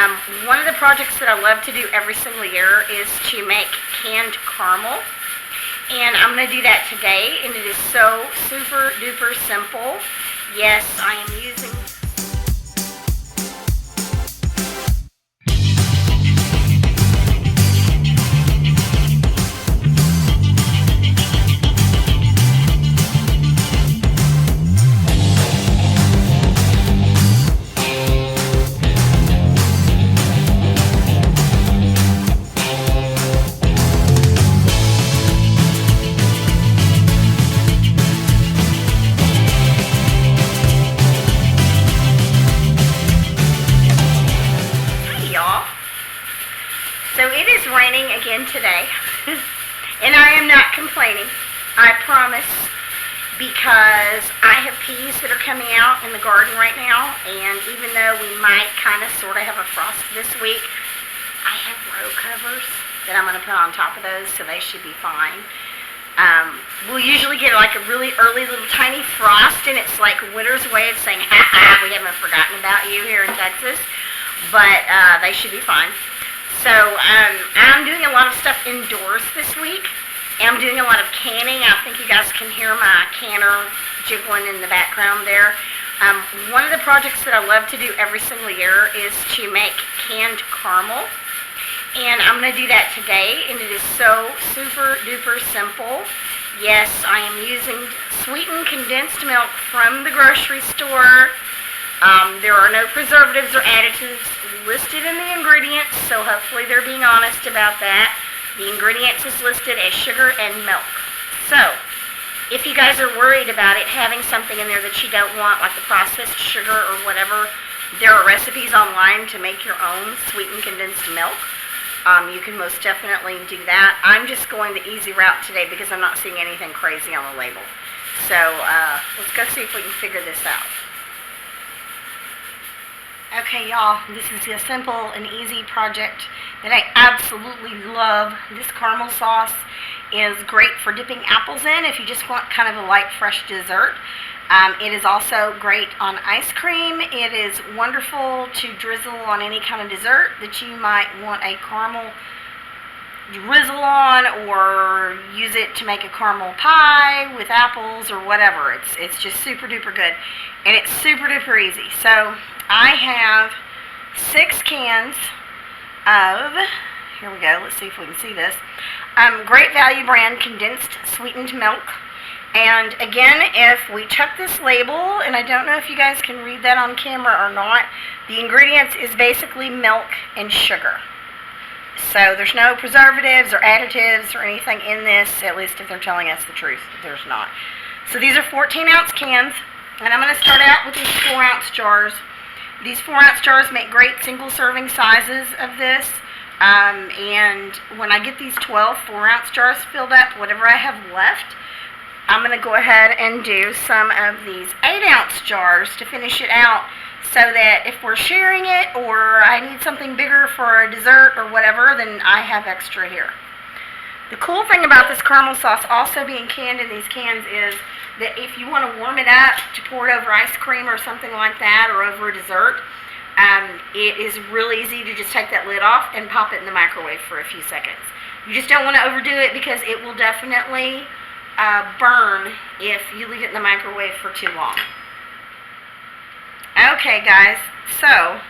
Um, One of the projects that I love to do every single year is to make canned caramel. And I'm going to do that today, and it is so super duper simple. Yes, I am using y'all. So it is raining again today, and I am not complaining, I promise, because I have peas that are coming out in the garden right now, and even though we might kind of sort of have a frost this week, I have row covers that I'm going to put on top of those, so they should be fine. We'll usually get like a really early little tiny frost, and it's like winter's way of saying, ha ha, we haven't forgotten about you here in Texas. But they should be fine. So I'm doing a lot of stuff indoors this week, and I'm doing a lot of canning. I think you guys can hear my canner jiggling in the background there. One of the projects that I love to do every single year is to make canned caramel, and I'm going to do that today, and it is so super duper simple. Yes, I am using sweetened condensed milk from the grocery store. There are no preservatives or additives listed in the ingredients, so hopefully they're being honest about that. The ingredients is listed as sugar and milk. So, if you guys are worried about it having something in there that you don't want, like the processed sugar or whatever, there are recipes online to make your own sweetened condensed milk. You can most definitely do that. I'm just going the easy route today because I'm not seeing anything crazy on the label. So, let's go see if we can figure this out. Okay, y'all, this is a simple and easy project that I absolutely love. This caramel sauce is great for dipping apples in if you just want kind of a light, fresh dessert. It is also great on ice cream. It is wonderful to drizzle on any kind of dessert that you might want a caramel drizzle on, or use it to make a caramel pie with apples or whatever. It's just super duper good, and it's super duper easy. So I have 6 cans of, here we go, let's see if we can see this, Great Value brand condensed sweetened milk. And again, if we check this label, and I don't know if you guys can read that on camera or not, the ingredients is basically milk and sugar. So there's no preservatives or additives or anything in this, at least if they're telling us the truth. There's not. So these are 14-ounce cans, and I'm going to start out with these 4-ounce jars. These 4-ounce jars make great single-serving sizes of this, and when I get these 12 4-ounce jars filled up, whatever I have left, I'm going to go ahead and do some of these 8-ounce jars to finish it out, so that if we're sharing it or I need something bigger for a dessert or whatever, then I have extra here. The cool thing about this caramel sauce also being canned in these cans is that if you want to warm it up to pour it over ice cream or something like that, or over a dessert, it is real easy to just take that lid off and pop it in the microwave for a few seconds. You just don't want to overdo it because it will definitely burn if you leave it in the microwave for too long. Okay, guys, so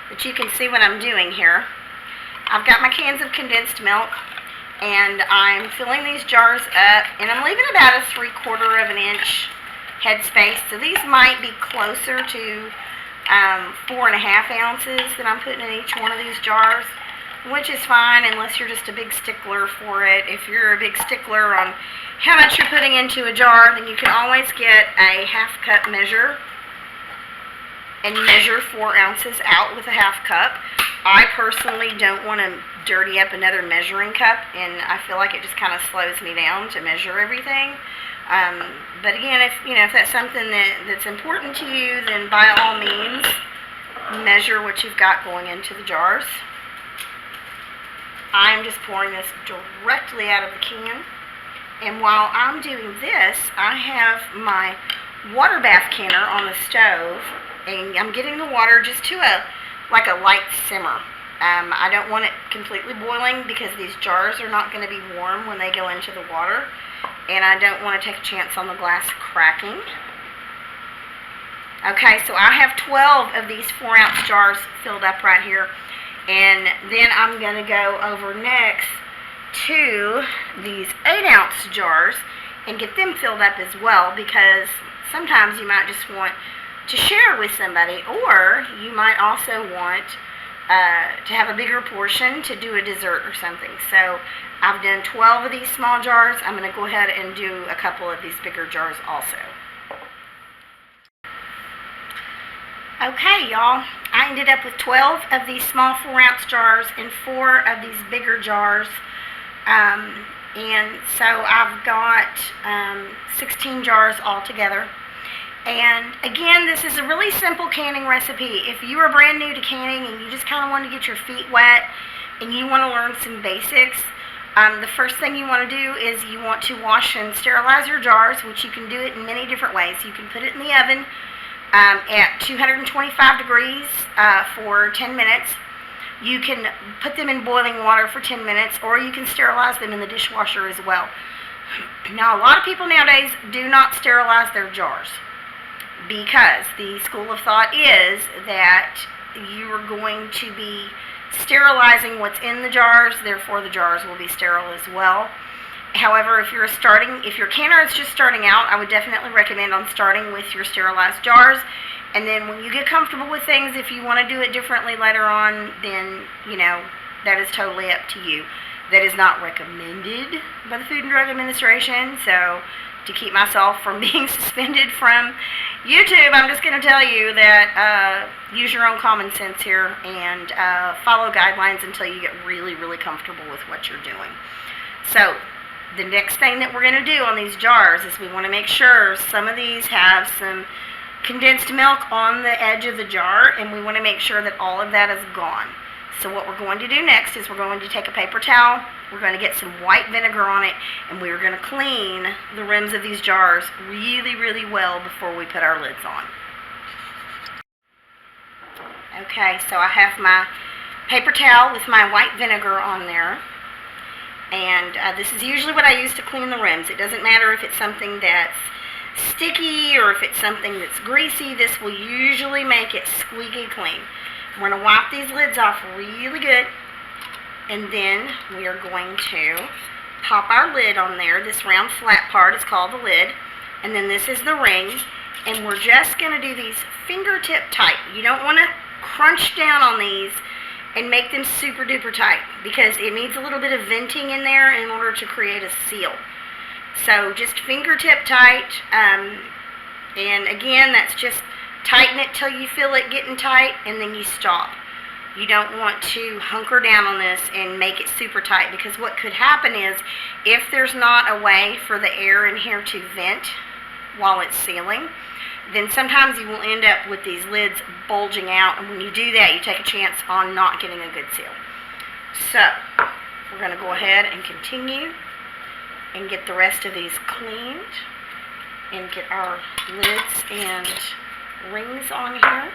that you can see what I'm doing here, I've got my cans of condensed milk, and I'm filling these jars up, and I'm leaving about a 3/4 of an inch headspace. So these might be closer to 4.5 ounces that I'm putting in each one of these jars, which is fine unless you're just a big stickler for it. If you're a big stickler on how much you're putting into a jar, then you can always get a half-cup measure and measure 4 ounces out with a half cup. I personally don't want to dirty up another measuring cup, and I feel like it just kind of slows me down to measure everything. But again, if that's something that's important to you, then by all means, measure what you've got going into the jars. I'm just pouring this directly out of the can. And while I'm doing this, I have my water bath canner on the stove, and I'm getting the water just to a like a light simmer. I don't want it completely boiling because these jars are not going to be warm when they go into the water, and I don't want to take a chance on the glass cracking. Okay, so I have 12 of these 4-ounce jars filled up right here, and then I'm going to go over next to these 8-ounce jars and get them filled up as well, because sometimes you might just want to share with somebody, or you might also want to have a bigger portion to do a dessert or something. So I've done 12 of these small jars. I'm going to go ahead and do a couple of these bigger jars also. Okay, y'all, I ended up with 12 of these small 4-ounce jars and 4 of these bigger jars. And so I've got 16 jars altogether. And again, this is a really simple canning recipe. If you are brand new to canning and you just kind of want to get your feet wet and you want to learn some basics, the first thing you want to do is you want to wash and sterilize your jars, which you can do it in many different ways. You can put it in the oven at 225 degrees for 10 minutes. You can put them in boiling water for 10 minutes, or you can sterilize them in the dishwasher as well. Now, a lot of people nowadays do not sterilize their jars, because the school of thought is that you are going to be sterilizing what's in the jars, therefore the jars will be sterile as well. However, if your canner is just starting out, I would definitely recommend on starting with your sterilized jars. And then when you get comfortable with things, if you want to do it differently later on, then, you know, that is totally up to you. That is not recommended by the Food and Drug Administration. So to keep myself from being suspended from YouTube, I'm just going to tell you that use your own common sense here and follow guidelines until you get really, really comfortable with what you're doing. So the next thing that we're going to do on these jars is we want to make sure some of these have some condensed milk on the edge of the jar, and we want to make sure that all of that is gone. So what we're going to do next is we're going to take a paper towel, we're going to get some white vinegar on it, and we're going to clean the rims of these jars really, really well before we put our lids on. Okay, so I have my paper towel with my white vinegar on there, and this is usually what I use to clean the rims. It doesn't matter if it's something that's sticky or if it's something that's greasy. This will usually make it squeaky clean. We're going to wipe these lids off really good, and then we are going to pop our lid on there. This round flat part is called the lid, and then this is the ring, and we're just going to do these fingertip tight. You don't want to crunch down on these and make them super duper tight, because it needs a little bit of venting in there in order to create a seal. So just fingertip tight, and again, that's just tighten it till you feel it getting tight, and then you stop. You don't want to hunker down on this and make it super tight, because what could happen is if there's not a way for the air in here to vent while it's sealing, then sometimes you will end up with these lids bulging out, and when you do that, you take a chance on not getting a good seal. So we're going to go ahead and continue and get the rest of these cleaned and get our lids and rings on here.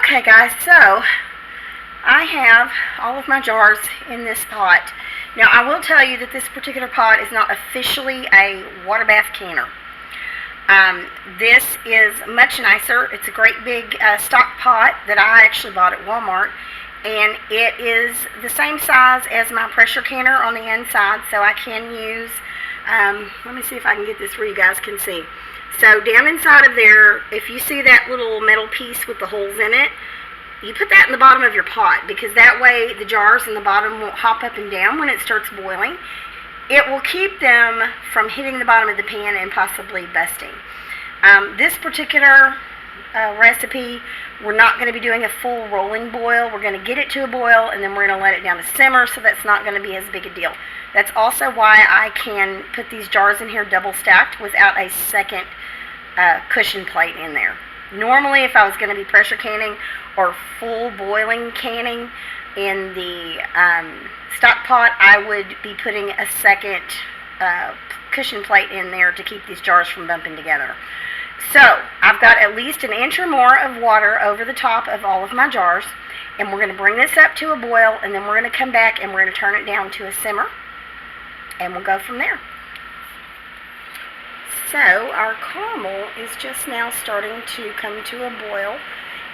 Okay guys, so I have all of my jars in this pot. Now I will tell you that this particular pot is not officially a water bath canner. This is much nicer. It's a great big stock pot that I actually bought at Walmart, and it is the same size as my pressure canner on the inside, so I can use, let me see if I can get this where you guys can see. So down inside of there, if you see that little metal piece with the holes in it, you put that in the bottom of your pot, because that way the jars in the bottom won't hop up and down when it starts boiling. it will keep them from hitting the bottom of the pan and possibly busting. This particular recipe, we're not going to be doing a full rolling boil. We're going to get it to a boil, and then we're going to let it down to simmer, so that's not going to be as big a deal. That's also why I can put these jars in here double stacked without a second cushion plate in there. Normally, if I was going to be pressure canning or full boiling canning in the stock pot, I would be putting a second cushion plate in there to keep these jars from bumping together. So I've got at least an inch or more of water over the top of all of my jars, and we're going to bring this up to a boil, and then we're going to come back and we're going to turn it down to a simmer, and we'll go from there. So our caramel is just now starting to come to a boil,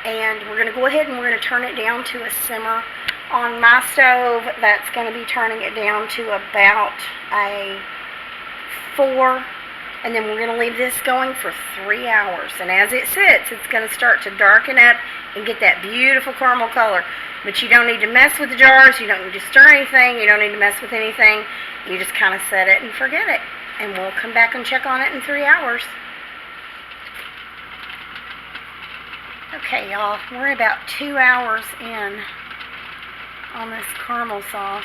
and we're going to go ahead and we're going to turn it down to a simmer. On my stove, that's going to be turning it down to about a 4, and then we're going to leave this going for 3 hours. And as it sits, it's going to start to darken up and get that beautiful caramel color. But you don't need to mess with the jars, you don't need to stir anything, you don't need to mess with anything. You just kind of set it and forget it. And we'll come back and check on it in 3 hours. Okay, y'all, we're about 2 hours in on this caramel sauce.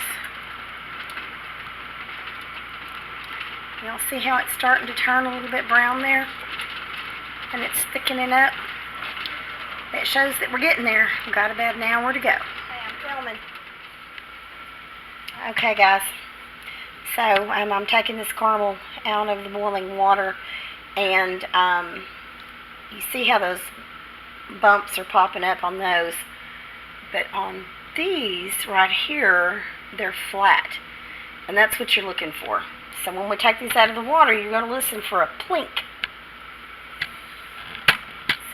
Y'all see how it's starting to turn a little bit brown there? And it's thickening up. That shows that we're getting there. We've got about an hour to go. Okay, I'm filming. Okay, guys. So I'm taking this caramel out of the boiling water, and you see how those bumps are popping up on those, but on these right here, they're flat, and that's what you're looking for. So when we take these out of the water, you're going to listen for a plink.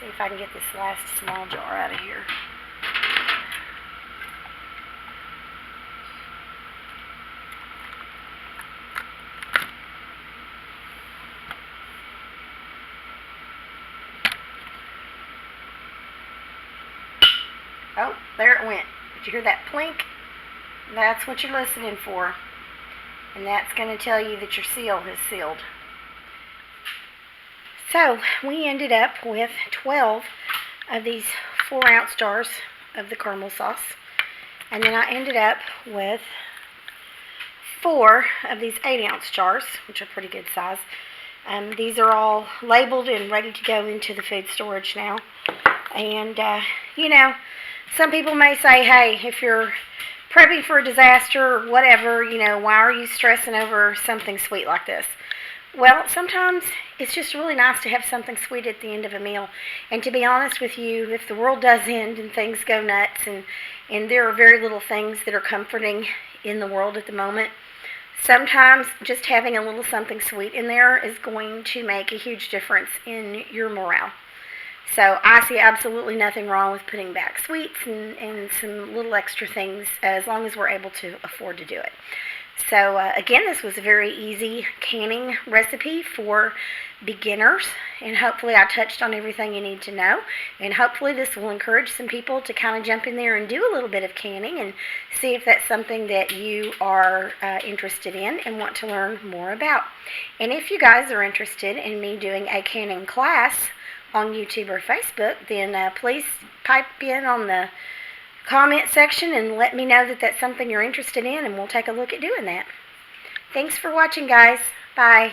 See if I can get this last small jar out of here. Oh, there it went. Did you hear that plink? That's what you're listening for. And that's going to tell you that your seal is sealed. So, we ended up with 12 of these 4-ounce jars of the caramel sauce. And then I ended up with 4 of these 8-ounce jars, which are pretty good size. These are all labeled and ready to go into the food storage now. And, you know, some people may say, hey, if you're prepping for a disaster or whatever, you know, why are you stressing over something sweet like this? Well, sometimes it's just really nice to have something sweet at the end of a meal. And to be honest with you, if the world does end and things go nuts, and there are very little things that are comforting in the world at the moment, sometimes just having a little something sweet in there is going to make a huge difference in your morale. So I see absolutely nothing wrong with putting back sweets and some little extra things as long as we're able to afford to do it. So again, this was a very easy canning recipe for beginners, and hopefully I touched on everything you need to know, and hopefully this will encourage some people to kind of jump in there and do a little bit of canning and see if that's something that you are interested in and want to learn more about. And if you guys are interested in me doing a canning class on YouTube or Facebook, then please pipe in on the comment section and let me know that that's something you're interested in, and we'll take a look at doing that. Thanks for watching, guys. Bye.